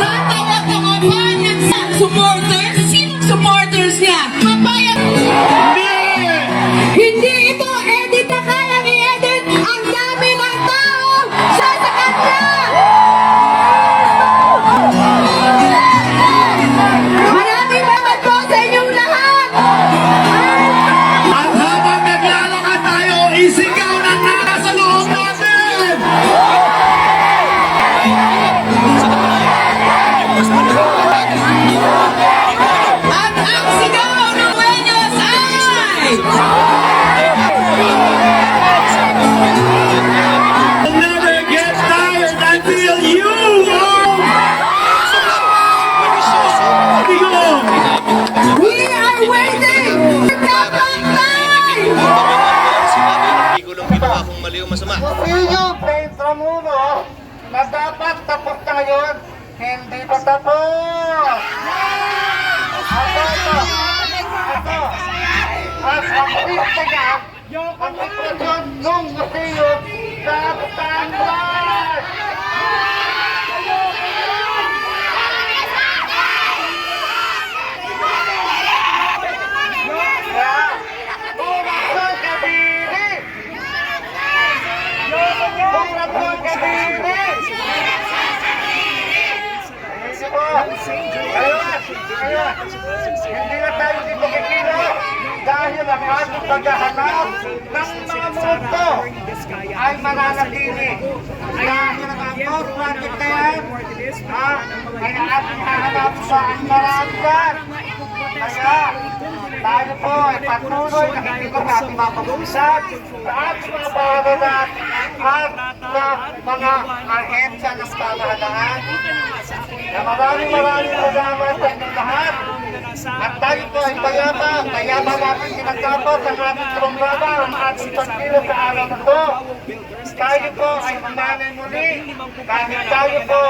Tatawag ang mga supporters. Sinong supporters niya? Mapayag. Hindi ito edit na kayang i-edit. Ang dami ng tao sa kanya. Maraming salamat po sa inyong lahat. At habang naglalakad tayo, isigaw ng nasa loob natin! At ang sigaw ng Buenos ay... You'll never get tired until you are... We are waiting for the pantay! Hindi ko lang ginawa kung mali o masama. Iyo, Pedro Muno, na dapat tapos na ngayon, hindi pa tapos! Ito. At ang pista niya, ang sitwasyon nung museo sa Batangas! Pura Kadiri! Pura Kadiri! Hindi po! Ngayon, hindi na tayo dito kikilo dahil ang ating paghahanap ng mga mundo ay mananatili. Dahil ang angkor natin kaya ay ating hahanap sa Andarangan. Kaya tayo po ay patuloy na hindi ko natin mapag-uusap sa ating mga pamahalaan at sa mga ahensya ng pamahalaan. Na maraming salamat sa inyong lahat. At tayo po ay mayabang natin sinagkapos ang ating programa, ang ating pagkilo sa araw na ito. Tayo po ay mananay muli dahil tayo po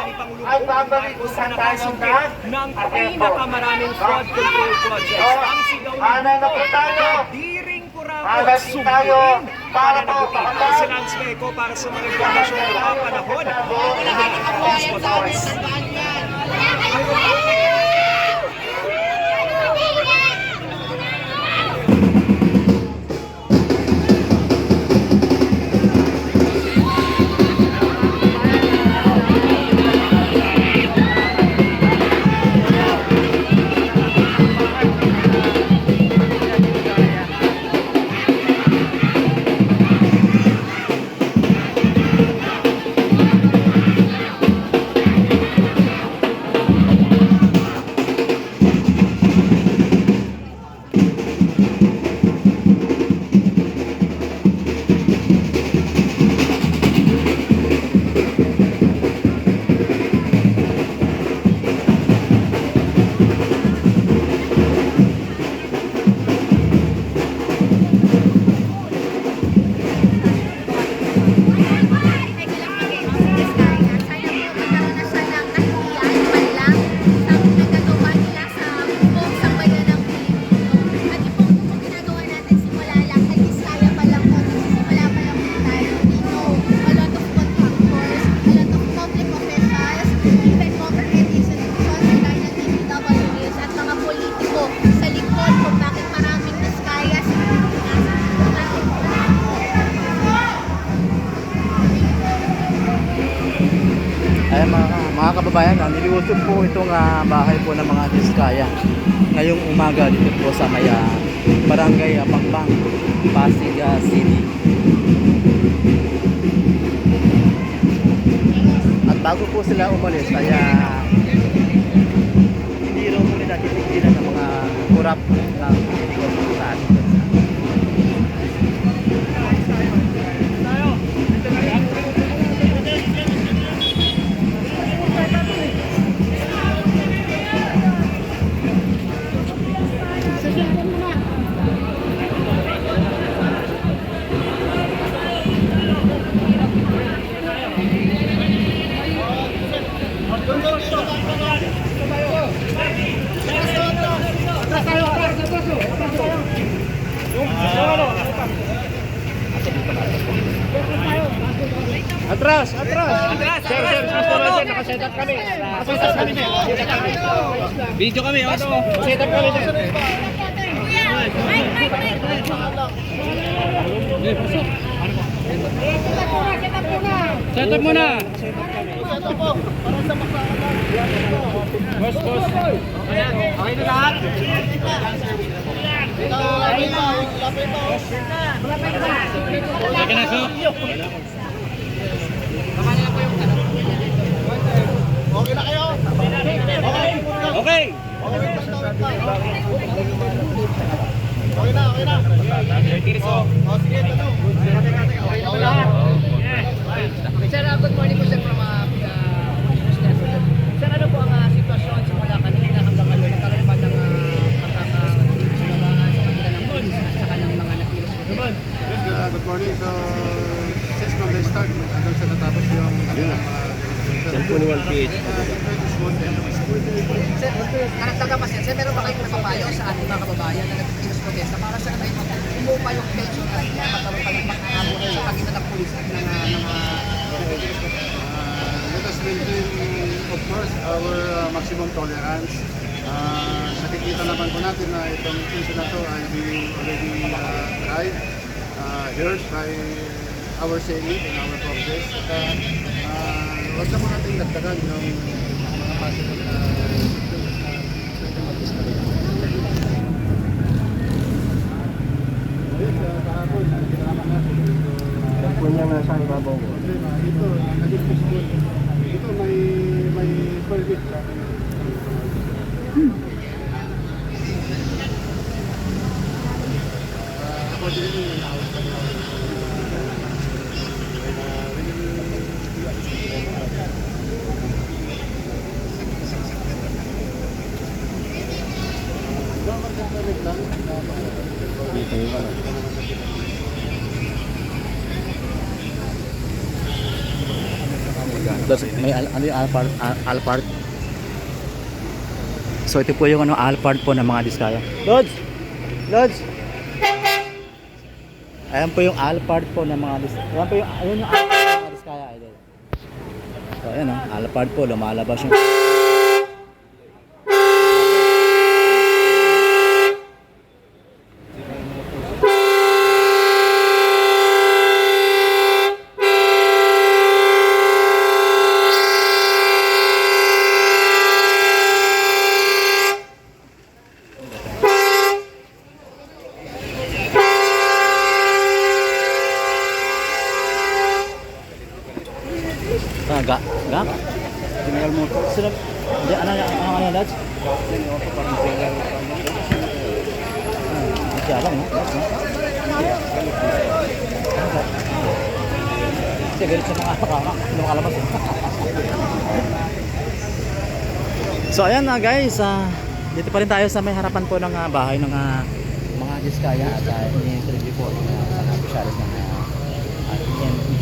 ay babalik sa tayong lahat. ng pinakamaraming fraud control projects. Ang sigaw Ana na po tayo. Diring Kurapot, Alasin tayo para po Panginoon si Lance Meco para sa mga impormasyon na panahon. Ayan mga kababayan, nililusog po itong bahay po ng mga Diskaya ngayong umaga dito po sa may Barangay Pangbang, Pasig City. At bago po sila umalis ay hindi raw muna natin tigilan ng mga kurap ng illegal sa ating bansa. Atrás tayo, atrás tayo. Atras! Sir, nakaset up kami. Video kami, ano? Set up kami. Kuya, Mike. Set up muna. Boss. Okay na lahat? Second na, sir. Okay. Sir, good morning po sir from Sir, ano po ang sitwasyon simula kanina hanggang ngayon? Nagkaroon ba ng pagkakasinagaan sa kanila ng polis at saka ng mga nakilos ko? Good morning. So, since from the start, hanggang sa natapos yung Cellphone ni 1PH. Sir, karagdagan pa sir, meron ba kayong napapayo sa ating mga kababayan na nagkikilos protesta para sa kanila umupa yung tension at magkaroon pa ng pagkakabot sa pagitan ng polis at ng nagkikilos protesta? let us maintain, of course, our maximum tolerance. Nakikita naman po natin na itong issue na to ay being already tried, heard by our Senate and our Congress. At huwag na po natin dagdagan yung mga possible na kahapon, nakikita naman natin. Cellphone niya nasa ibabaw ko. Ito, naging peaceful. Ito, may permit sa akin. Accordingly, na-out pa niya. Permit lang. Dito yung ano. Tapos may ano yung Alphard. So ito po yung ano Alphard po ng mga Diskaya. Lods. Ayan po yung Alphard po ng mga Diskaya. Ayan po yung Alphard ng mga Diskaya, idol. So ayan Alphard po lumalabas yung Gak? General Motors. Sino? Hindi, ano, Lods? Siya lang, no? Kasi galit sa mga kalabas. So ayan na guys, dito pa rin tayo sa may harapan po ng bahay ng mga Diskaya at ini-interview po sa mga opisyalis ng PNP.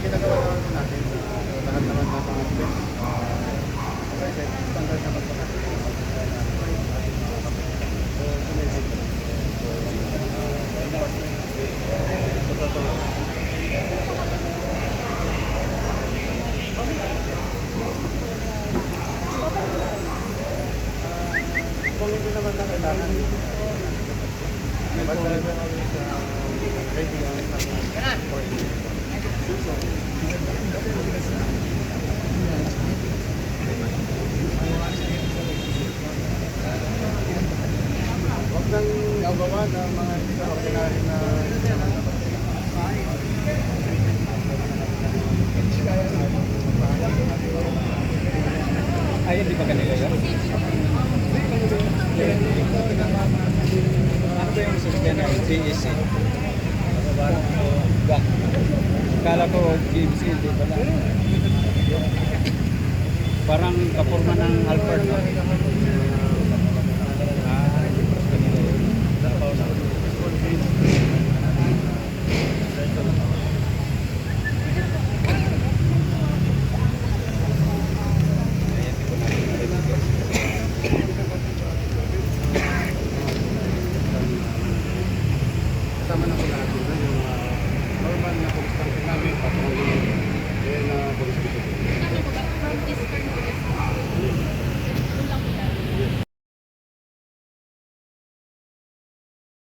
Ginagawa natin lahat naman ng mga standard na pagpapakita. Kung hindi naman na kailangan, ready huwag nang gawa ng mga extraordinary na Ay, hindi ba kanila yun? Ano ba yung sustain ng GEC? Kala ko GMC, hindi pala. Parang kapurma ng Alphard, no?